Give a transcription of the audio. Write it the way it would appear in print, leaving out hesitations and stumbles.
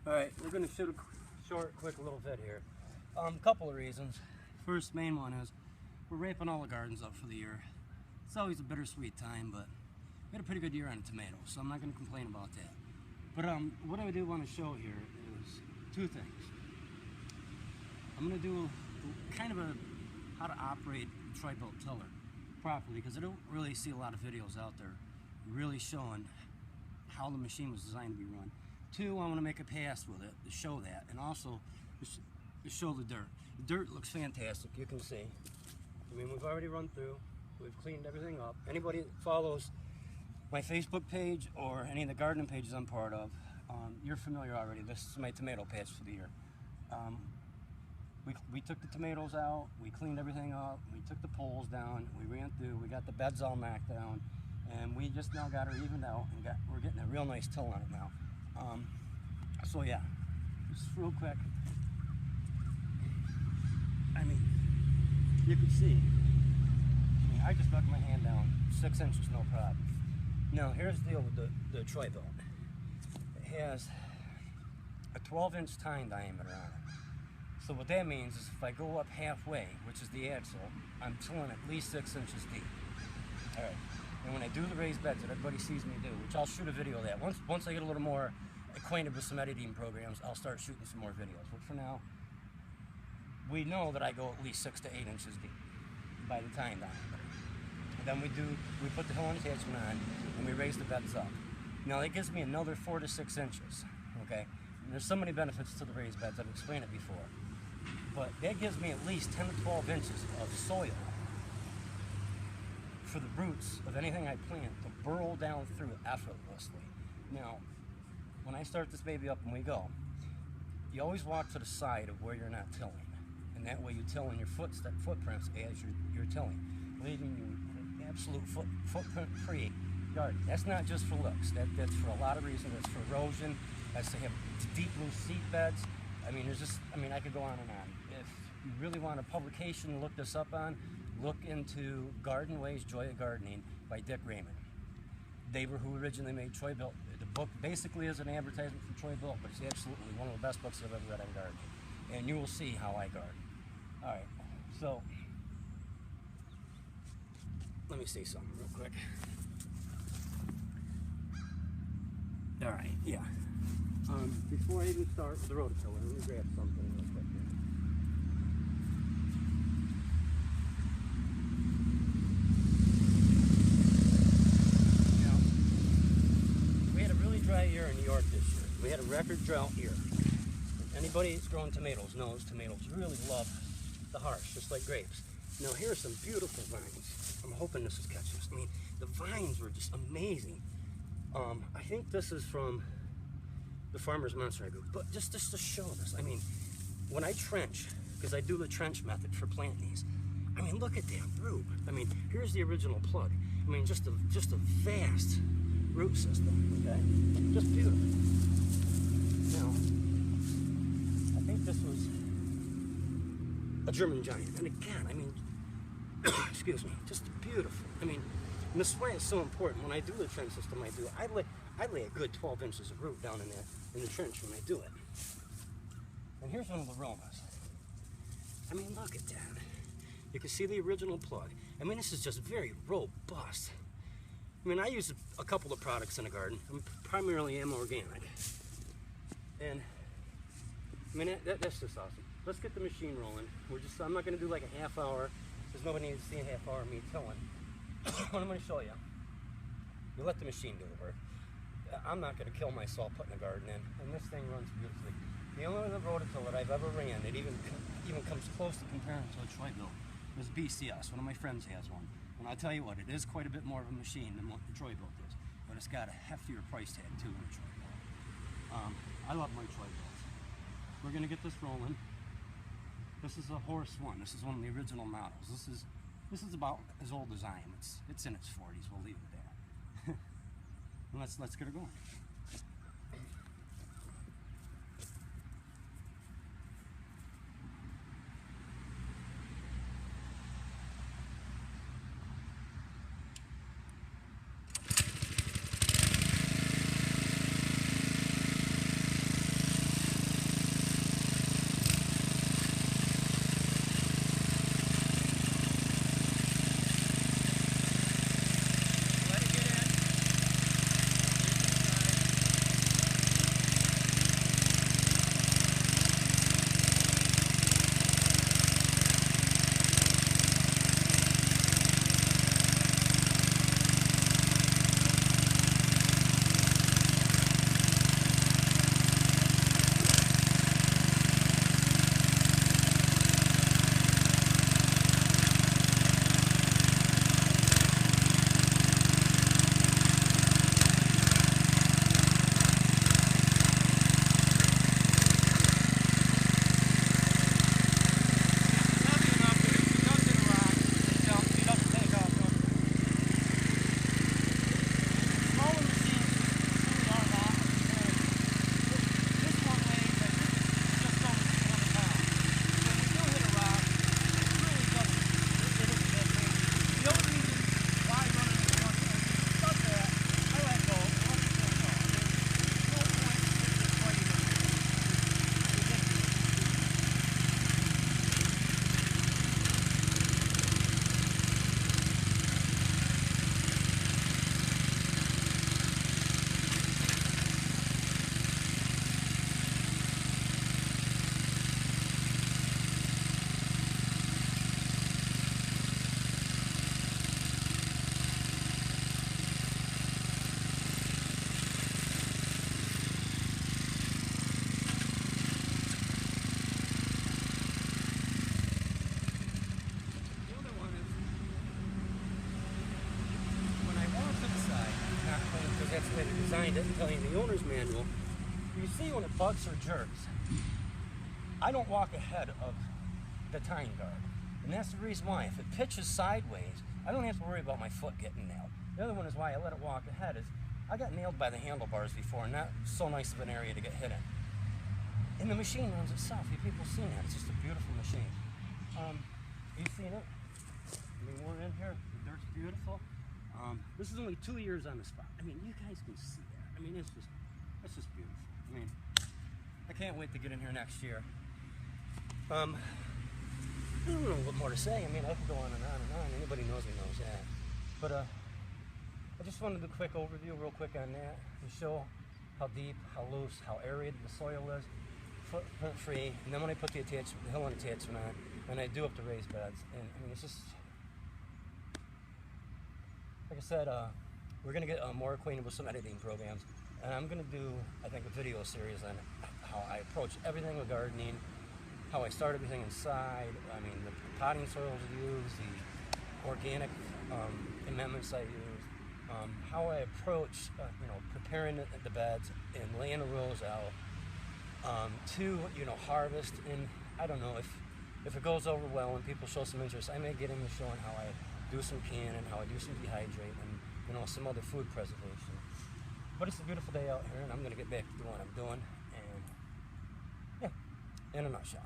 Alright, we're going to shoot a short, quick little vid here. Couple of reasons. First main one is we're wrapping all the gardens up for the year. It's always a bittersweet time, but we had a pretty good year on tomatoes, so I'm not going to complain about that. But what I do want to show here is two things. I'm going to do kind of a how to operate a troybilt tiller properly, because I don't really see a lot of videos out there really showing how the machine was designed to be run. Two, I want to make a pass with it to show that, and also to show the dirt. The dirt looks fantastic, you can see. I mean, we've already run through, we've cleaned everything up. Anybody that follows my Facebook page or any of the gardening pages I'm part of, you're familiar already. This is my tomato patch for the year. We took the tomatoes out, we cleaned everything up, we took the poles down, we ran through, we got the beds all knocked down, and we just now got her evened out, and we're getting a real nice till on it now. So yeah, just real quick. I mean, you can see, I mean, I just stuck my hand down 6 inches, no problem. Now here's the deal with the troybilt. It has a 12-inch tine diameter on it. So what that means is if I go up halfway, which is the axle, I'm tilling at least 6 inches deep. All right. And when I do the raised beds that everybody sees me do, which I'll shoot a video of that. Once I get a little more acquainted with some editing programs, I'll start shooting some more videos. But for now, we know that I go at least 6 to 8 inches deep by the tine diameter. And then we put the hill attachment on and we raise the beds up. Now that gives me another 4 to 6 inches, okay? And there's so many benefits to the raised beds, I've explained it before. But that gives me at least 10 to 12 inches of soil for the roots of anything I plant to burrow down through effortlessly. Now, when I start this baby up and we go, you always walk to the side of where you're not tilling. And that way you till in your footprints as you're tilling, leaving you an absolute footprint-free garden. That's not just for looks. That's for a lot of reasons. That's for erosion. That's to have deep, loose seed beds. I mean, I could go on and on. If you really want a publication to look this up on, look into Garden Ways, Joy of Gardening by Dick Raymond. They were who originally made Troybilt. The book basically is an advertisement for Troybilt, but it's absolutely one of the best books I've ever read on gardening. And you will see how I garden. All right, so let me see something real quick. All right, yeah. Before I even start with the rototiller, let me grab something real quick here. Now, we had a really dry year in New York this year. We had a record drought year. Anybody that's growing tomatoes knows tomatoes really love the harsh, just like grapes. Now here's some beautiful vines. I'm hoping this is catching us. I mean, the vines were just amazing. I think this is from the Farmer's Monster Group, but just to show this, I mean, when I trench, because I do the trench method for planting these, I mean, look at that root. I mean, here's the original plug. I mean, just a vast root system, okay? Just beautiful. Now, I think this was a German giant, and again, I mean, excuse me, just beautiful. I mean, and this is why it's so important. When I do the trench system, I lay a good 12 inches of root down in the trench when I do it. And here's one of the Romas. I mean, look at that. You can see the original plug. I mean, this is just very robust. I mean, I use a couple of products in the garden. I primarily am organic. And, I mean, that's just awesome. Let's get the machine rolling. I'm not going to do like a half hour, because nobody needs to see a half hour of me tilling. What I'm going to show you. You let the machine do the work. I'm not going to kill myself putting a garden in, and this thing runs beautifully. The only other rototiller that I've ever ran that even comes close to comparing to a Troybilt is BCS. One of my friends has one, and I'll tell you what, it is quite a bit more of a machine than what the Troybilt is, but it's got a heftier price tag too than the Troybilt. I love my Troybilts. We're going to get this rolling. This is a horse one. This is one of the original models. This is about as old as I am. It's in its 40s. We'll leave it there. Let's get her going. behind it and tell you in the owner's manual, you see when it bucks or jerks, I don't walk ahead of the tying guard. And that's the reason why. If it pitches sideways, I don't have to worry about my foot getting nailed. The other one is why I let it walk ahead is I got nailed by the handlebars before, and not so nice of an area to get hit in. And the machine runs itself. You people seen that. It's just a beautiful machine. You've seen it? I mean, we're in here. The dirt's beautiful. This is only 2 years on the spot. I mean, you guys can see that. I mean, it's just beautiful. I mean, I can't wait to get in here next year. I don't know what more to say. I mean, I could go on and on and on. Anybody knows me knows that. But I just wanted to do a quick overview real quick on that to show how deep, how loose, how aerated the soil is, footprint free. And then when I put the hill attachment on, and I do up the raised beds, and I mean, it's just, like I said, we're going to get more acquainted with some editing programs. And I'm going to do, I think, a video series on how I approach everything with gardening, how I start everything inside. I mean, the potting soils I use, the organic amendments I use, how I approach, preparing the beds and laying the rows out, to, harvest. And I don't know, if it goes over well and people show some interest, I may get into showing how I do some canning, how I do some dehydrating, and some other food preservation. But it's a beautiful day out here, and I'm going to get back to doing what I'm doing. And yeah, in a nutshell.